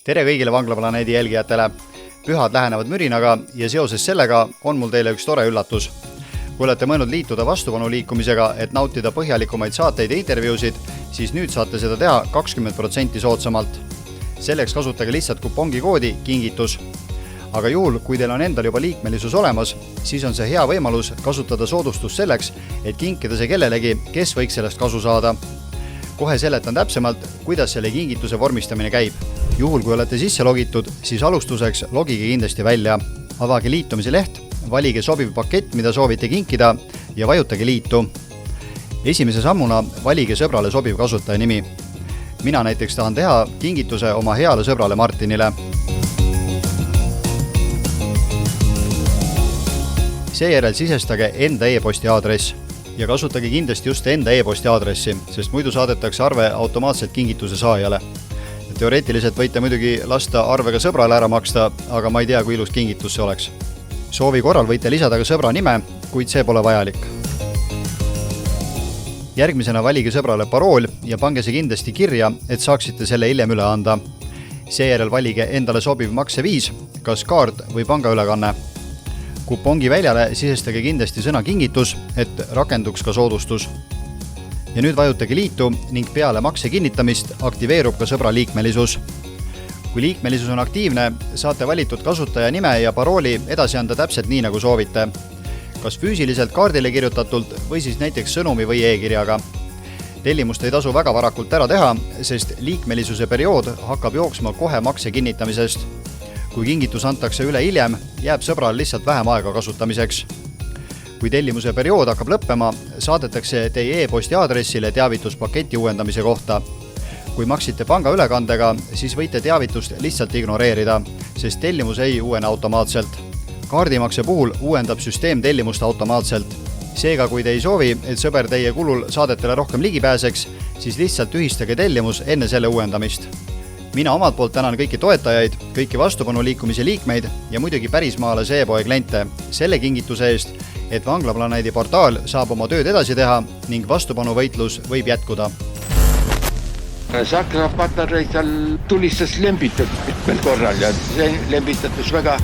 Tere kõigile Vanglaplaneedi jälgijatele! Pühad lähenevad mürinaga ja seoses sellega on mul teile üks tore üllatus. Kui olete mõelnud liituda vastupanu liikumisega, et nautida põhjalikumaid saateid ja intervjuusid, siis nüüd saate seda teha 20% soodsamalt. Selleks kasutage lihtsalt kupongi koodi kingitus. Aga juhul, kui teil on endal juba liikmelisus olemas, siis on see hea võimalus kasutada soodustust selleks, et kinkida see kellelegi, kes võiks sellest kasu saada. Kohe seletan täpsemalt, kuidas selle kingituse vormistamine käib. Juhul, kui olete sisse logitud, siis alustuseks logige kindlasti välja. Avage liitumise leht, valige sobiv pakett, mida soovite kinkida ja vajutage liitu. Esimese sammuna valige sõbrale sobiv kasutaja nimi. Mina näiteks tahan teha kingituse oma heale sõbrale Martinile. Seejärel sisestage enda e-posti aadress ja kasutage kindlasti just enda e-posti aadressi, sest muidu saadetakse arve automaatselt kingituse saajale. Teoreetiliselt võite muidugi lasta arvega sõbrale ära maksta, aga ma ei tea, kui ilus kingitus see oleks. Soovi korral võite lisada ka sõbra nime, kuid see pole vajalik. Järgmisena valige sõbrale parool ja pange see kindlasti kirja, et saaksite selle hiljem üle anda. Seejärel valige endale sobiv makseviis, kas kaart või pangaülekanne. Kupongi väljale sisestage kindlasti sõna kingitus, et rakenduks ka soodustus. Ja nüüd vajutage liitu ning peale makse kinnitamist aktiveerub ka sõbra liikmelisus. Kui liikmelisus on aktiivne, saate valitud kasutaja nime ja parooli edasi anda täpselt nii, nagu soovite. Kas füüsiliselt kaardile kirjutatult või siis näiteks sõnumi või e-kirjaga. Tellimust ei tasu väga varakult ära teha, sest liikmelisuse periood hakkab jooksma kohe makse kinnitamisest. Kui kingitus antakse üle hiljem, jääb sõbral lihtsalt vähem aega kasutamiseks. Kui tellimuse periood hakkab lõppema, saadetakse teie e-posti aadressile teavitus paketi uuendamise kohta. Kui maksite pangaülekandega, siis võite teavitust lihtsalt ignoreerida, sest tellimus ei uuene automaatselt. Kaardimakse puhul uuendab süsteem tellimust automaatselt. Seega, kui te ei soovi, et sõber teie kulul saadetele rohkem ligi pääseks, siis lihtsalt tühistage tellimus enne selle uuendamist. Mina omalt poolt tänan kõiki toetajaid, kõiki vastupanu liikumise liikmeid ja muidugi pärismaalase e-poe kliente selle kingituse eest, et Vanglaplaneedi portaal saab oma tööd edasi teha ning vastupanu võitlus võib jätkuda. Sakra patarei seal tulistas lembitatud mitmel korral ja see lembitatus väga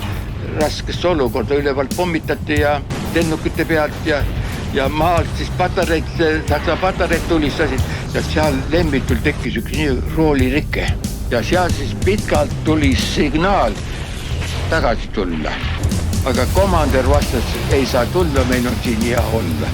raskesse olukorda. Ülevalt pommitati ja lennukite pealt ja maalt siis Saksa patareid tulistasid ja seal lembitul tekkis üks nii roolirike. Ja seal siis pitkalt tuli signaal tagasi tulla. Aga komander vastas, ei saa tulla, meil on siin hea olla.